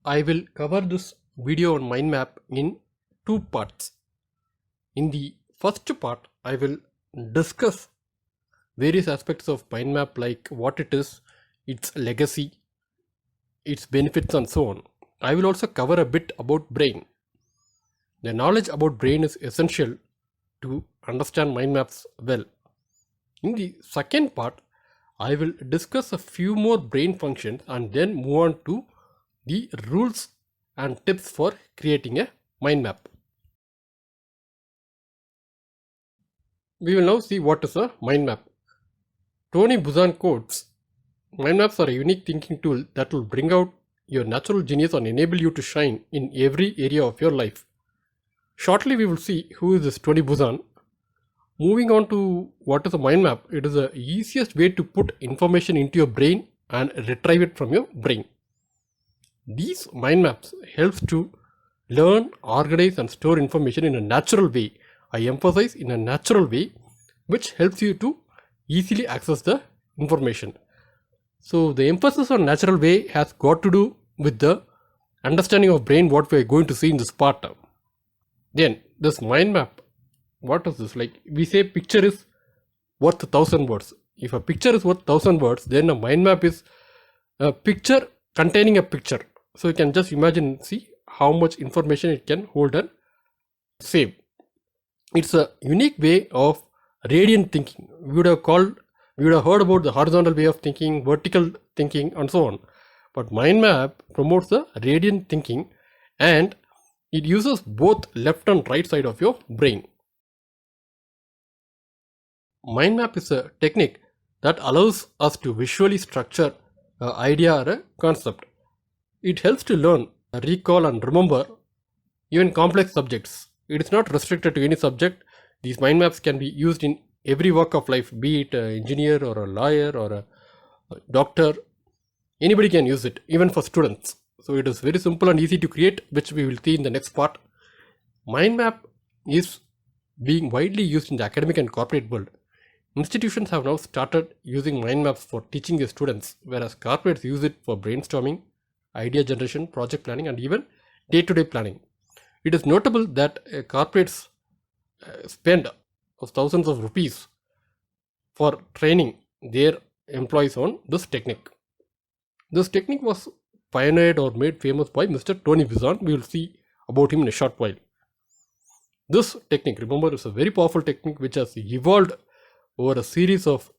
I will cover this video on mind map in two parts. In the first part, I will discuss various aspects of mind map, like what it is, its legacy, its benefits, and so on. I will also cover a bit about brain. The knowledge about brain is essential to understand mind maps well. In the second part, I will discuss a few more brain functions and then move on to the rules and tips for creating a mind map. We will now see what is a mind map. Tony Buzan quotes, "Mind maps are a unique thinking tool that will bring out your natural genius and enable you to shine in every area of your life." Shortly we will see who is this Tony Buzan. Moving on to what is a mind map, it is the easiest way to put information into your brain and retrieve it from your brain. These mind maps helps to learn, organize and store information in a natural way. I emphasize in a natural way, which helps you to easily access the information. So the emphasis on natural way has got to do with the understanding of brain, what we are going to see in this part. Then this mind map, what is this? Like we say picture is worth 1,000 words. If a picture is worth 1,000 words, then a mind map is a picture containing a picture. So you can just imagine, see how much information it can hold and save. It's a unique way of radiant thinking. We would have heard about the horizontal way of thinking, vertical thinking and so on. But mind map promotes the radiant thinking and it uses both left and right side of your brain. Mind map is a technique that allows us to visually structure an idea or a concept. It helps to learn, recall and remember even complex subjects. It is not restricted to any subject. These mind maps can be used in every walk of life, be it an engineer or a lawyer or a doctor. Anybody can use it, even for students. So it is very simple and easy to create, which we will see in the next part. Mind map is being widely used in the academic and corporate world. Institutions have now started using mind maps for teaching their students, whereas corporates use it for brainstorming, idea generation, project planning and even day-to-day planning. It is notable that corporates spend thousands of rupees for training their employees on this technique. This technique was pioneered or made famous by Mr. Tony Buzan. We will see about him in a short while. This technique, remember, is a very powerful technique which has evolved over a series of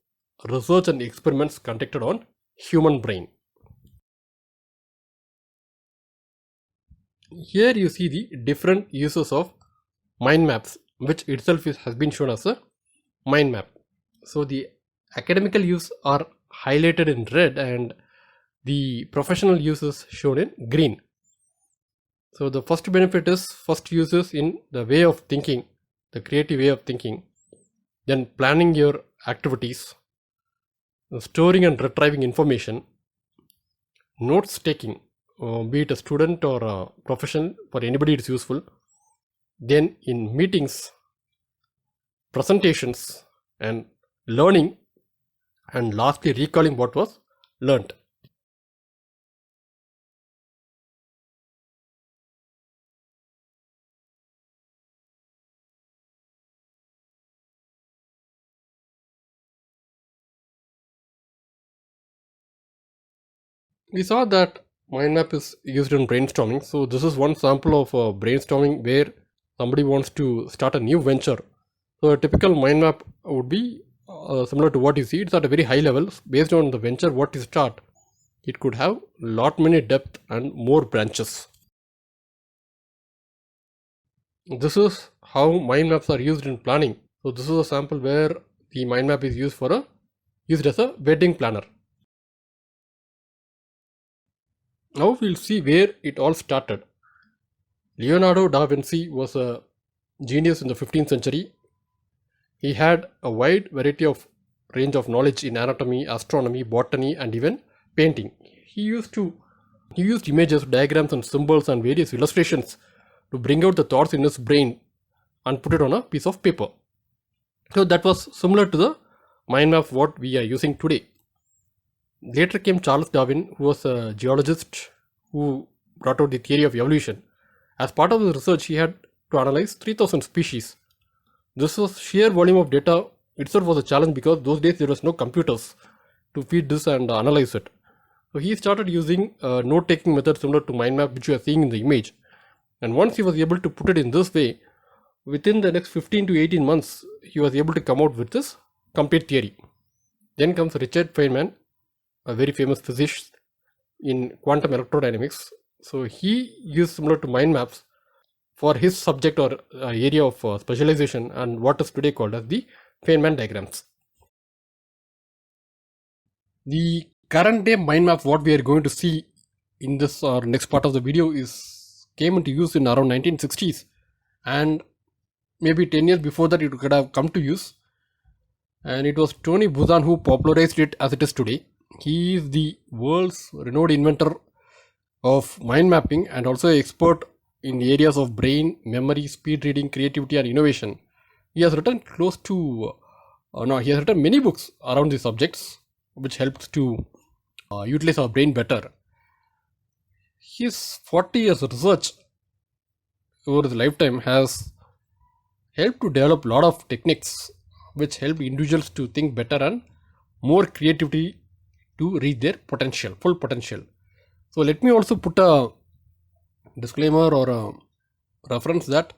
research and experiments conducted on human brain. Here you see the different uses of mind maps, which itself has been shown as a mind map. So the academical use are highlighted in red and the professional uses shown in green. So the first benefit is first uses in the way of thinking, the creative way of thinking, then planning your activities, storing and retrieving information, notes taking, be it a student or a professional, for anybody it's useful, then in meetings, presentations and learning, and lastly recalling what was learnt. We saw that mind map is used in brainstorming. So this is one sample of brainstorming where somebody wants to start a new venture. So a typical mind map would be similar to what you see. It's at a very high level based on the venture what you start. It could have lot many depth and more branches. This is how mind maps are used in planning. So this is a sample where the mind map is used as a wedding planner. Now we'll see where it all started. Leonardo da Vinci was a genius in the 15th century. He had a wide variety of range of knowledge in anatomy, astronomy, botany, and even painting. He used images, diagrams, and symbols and various illustrations to bring out the thoughts in his brain and put it on a piece of paper. So that was similar to the mind map what we are using today. Later came Charles Darwin, who was a geologist who brought out the theory of evolution. As part of his research, he had to analyze 3000 species. This was sheer volume of data itself was a challenge because those days there was no computers to feed this and analyze it. So he started using a note-taking method similar to mind map which you are seeing in the image. And once he was able to put it in this way, within the next 15 to 18 months, he was able to come out with this complete theory. Then comes Richard Feynman, a very famous physicist in quantum electrodynamics. So he used similar to mind maps for his subject or area of specialization and what is today called as the Feynman diagrams. The current day mind map what we are going to see in this or next part of the video is came into use in around 1960s, and maybe 10 years before that it could have come to use, and it was Tony Buzan who popularized it as it is today. He is the world's renowned inventor of mind mapping and also an expert in the areas of brain, memory, speed reading, creativity, and innovation. He has written he has written many books around these subjects, which helps to utilize our brain better. His 40 years research over his lifetime has helped to develop a lot of techniques which help individuals to think better and more creativity to reach their full potential. So let me also put a disclaimer or a reference that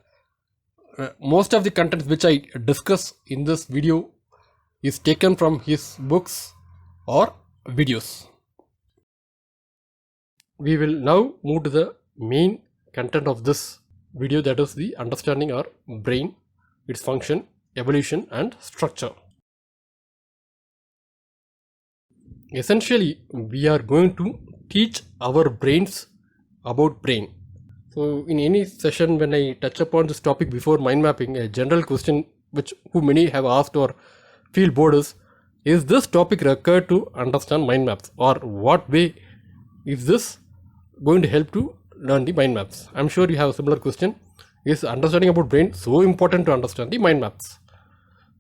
most of the contents which I discuss in this video is taken from his books or videos. We will now move to the main content of this video, that is the understanding our brain, its function, evolution and structure. Essentially, we are going to teach our brains about brain. So in any session when I touch upon this topic before mind mapping, a general question who many have asked or feel bored is this topic required to understand mind maps, or what way is this going to help to learn the mind maps? I'm sure you have a similar question. Is understanding about brain so important to understand the mind maps?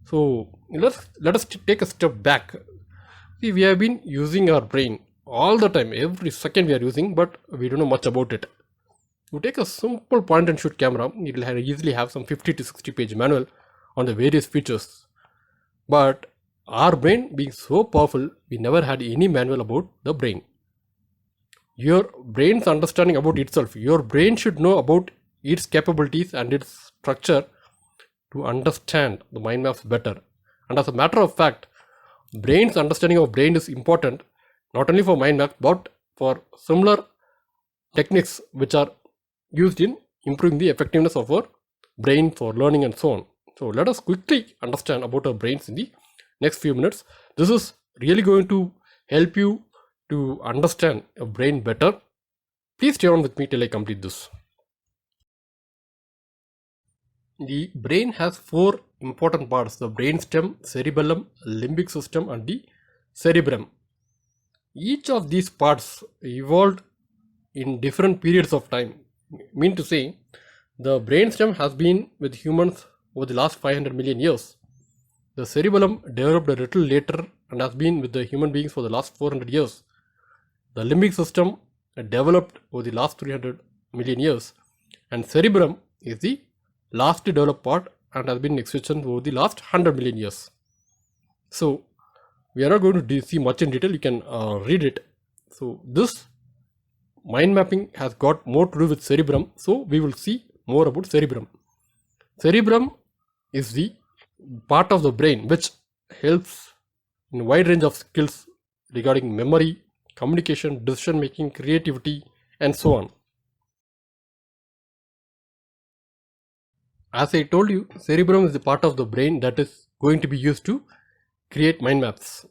So let us take a step back. See, we have been using our brain all the time, every second we are using, but we don't know much about it. You take a simple point and shoot camera, it will easily have some 50 to 60 page manual on the various features. But our brain being so powerful, we never had any manual about the brain. Your brain's understanding about itself, your brain should know about its capabilities and its structure to understand the mind maps better. And as a matter of fact, brain's understanding of brain is important not only for mind maps but for similar techniques which are used in improving the effectiveness of our brain for learning and so on. So let us quickly understand about our brains in the next few minutes. This is really going to help you to understand your brain better. Please stay on with me till I complete this. The brain has four important parts: the brainstem, cerebellum, limbic system and the cerebrum. Each of these parts evolved in different periods of time. Mean to say, the brainstem has been with humans over the last 500 million years. The cerebellum developed a little later and has been with the human beings for the last 400 years. The limbic system developed over the last 300 million years, and cerebrum is the lastly developed part and has been in existence over the last 100 million years. So we are not going to see much in detail, you can read it. So this mind mapping has got more to do with cerebrum, so we will see more about cerebrum. Cerebrum is the part of the brain which helps in a wide range of skills regarding memory, communication, decision making, creativity and so on. As I told you, cerebrum is the part of the brain that is going to be used to create mind maps.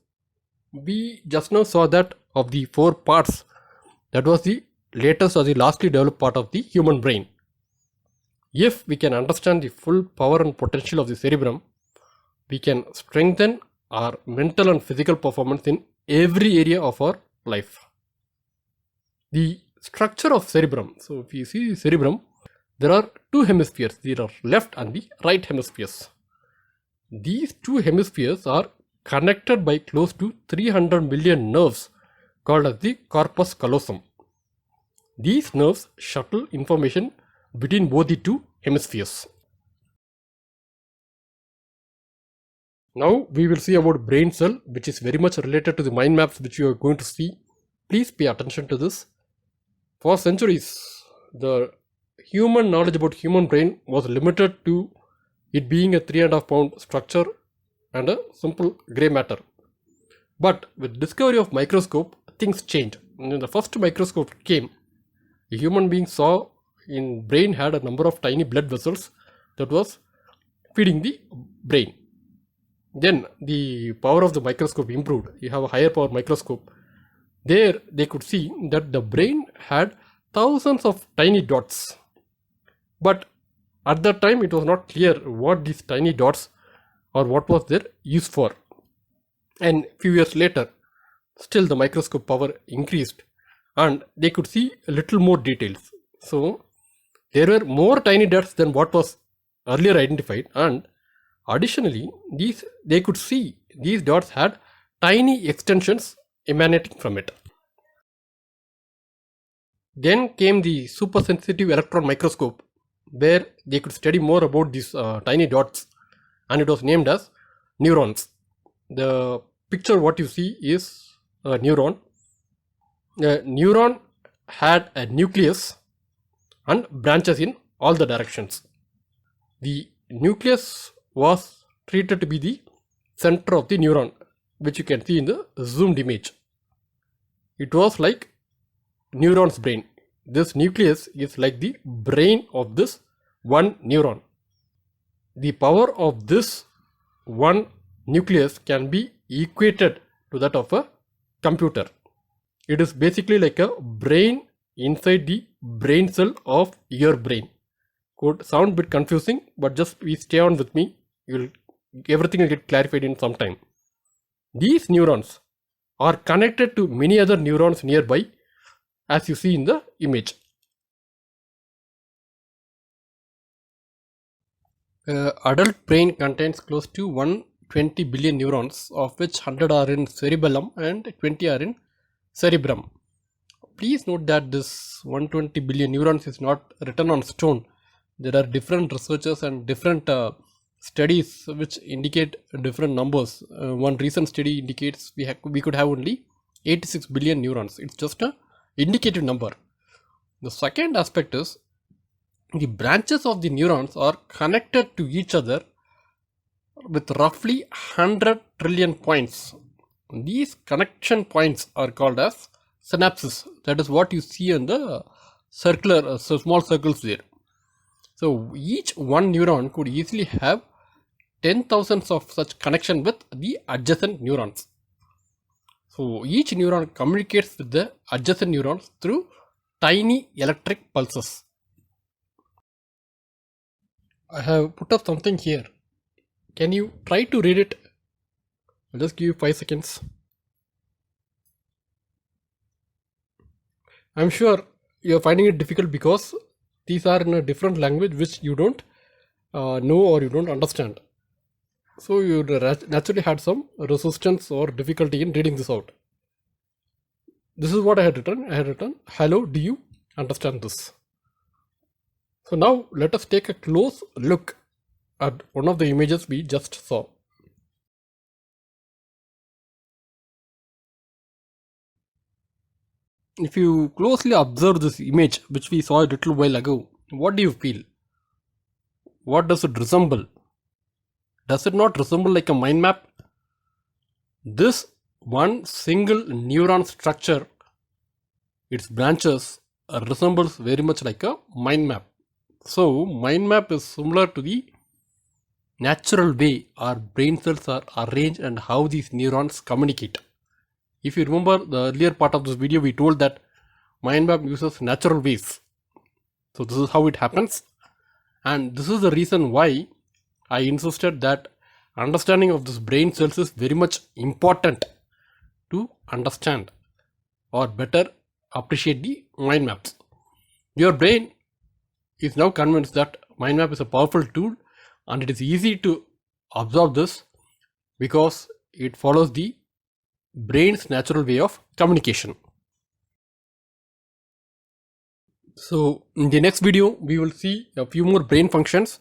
We just now saw that of the 4 parts, that was the latest or the lastly developed part of the human brain. If we can understand the full power and potential of the cerebrum, we can strengthen our mental and physical performance in every area of our life. The structure of cerebrum. So if you see the cerebrum, there are 2 hemispheres. There are left and the right hemispheres. These 2 hemispheres are connected by close to 300 million nerves called as the corpus callosum. These nerves shuttle information between both the 2 hemispheres. Now we will see about brain cell, which is very much related to the mind maps which you are going to see. Please pay attention to this. For centuries, the human knowledge about human brain was limited to it being a 3.5 pound structure and a simple grey matter. But with discovery of microscope, things changed. When the first microscope came, a human being saw in brain had a number of tiny blood vessels that was feeding the brain. Then the power of the microscope improved. You have a higher power microscope. There they could see that the brain had thousands of tiny dots. But at that time it was not clear what these tiny dots or what was their use for. And few years later, still the microscope power increased and they could see a little more details. So there were more tiny dots than what was earlier identified, and additionally they could see these dots had tiny extensions emanating from it. Then came the super sensitive electron microscope, where they could study more about these tiny dots, and it was named as neurons. The picture what you see is a neuron. A neuron had a nucleus and branches in all the directions. The nucleus was treated to be the center of the neuron, which you can see in the zoomed image. It was like neuron's brain. This nucleus is like the brain of this one neuron. The power of this one nucleus can be equated to that of a computer. It is basically like a brain inside the brain cell of your brain. Could sound a bit confusing, but just please stay on with me. Everything will get clarified in some time. These neurons are connected to many other neurons nearby, as you see in the image. Adult brain contains close to 120 billion neurons, of which 100 are in cerebellum and 20 are in cerebrum. Please note that this 120 billion neurons is not written on stone. There are different researchers and different studies which indicate different numbers. One recent study indicates we could have only 86 billion neurons. It's just a indicative number. The second aspect is the branches of the neurons are connected to each other with roughly 100 trillion points. These connection points are called as synapses. That is what you see in the circular, small circles there. So each one neuron could easily have 10,000s of such connection with the adjacent neurons. So each neuron communicates with the adjacent neurons through tiny electric pulses. I have put up something here. Can you try to read it? I'll just give you 5 seconds. I'm sure you're finding it difficult because these are in a different language which you don't know or you don't understand. So you naturally had some resistance or difficulty in reading this out. This is what I had written. I had written, hello, do you understand this? So now let us take a close look at one of the images we just saw. If you closely observe this image which we saw a little while ago, what do you feel? What does it resemble? Does it not resemble like a mind map? This one single neuron structure, its branches resembles very much like a mind map. So, mind map is similar to the natural way our brain cells are arranged and how these neurons communicate. If you remember the earlier part of this video, we told that mind map uses natural ways. So this is how it happens, and this is the reason why I insisted that understanding of this brain cells is very much important to understand or better appreciate the mind maps. Your brain is now convinced that mind map is a powerful tool, and it is easy to absorb this because it follows the brain's natural way of communication. So in the next video, we will see a few more brain functions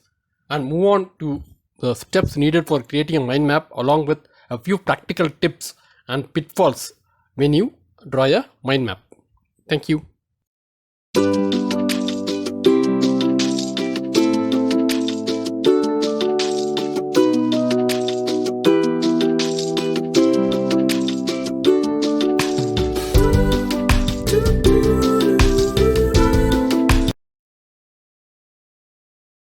and move on to the steps needed for creating a mind map, along with a few practical tips and pitfalls when you draw a mind map. Thank you.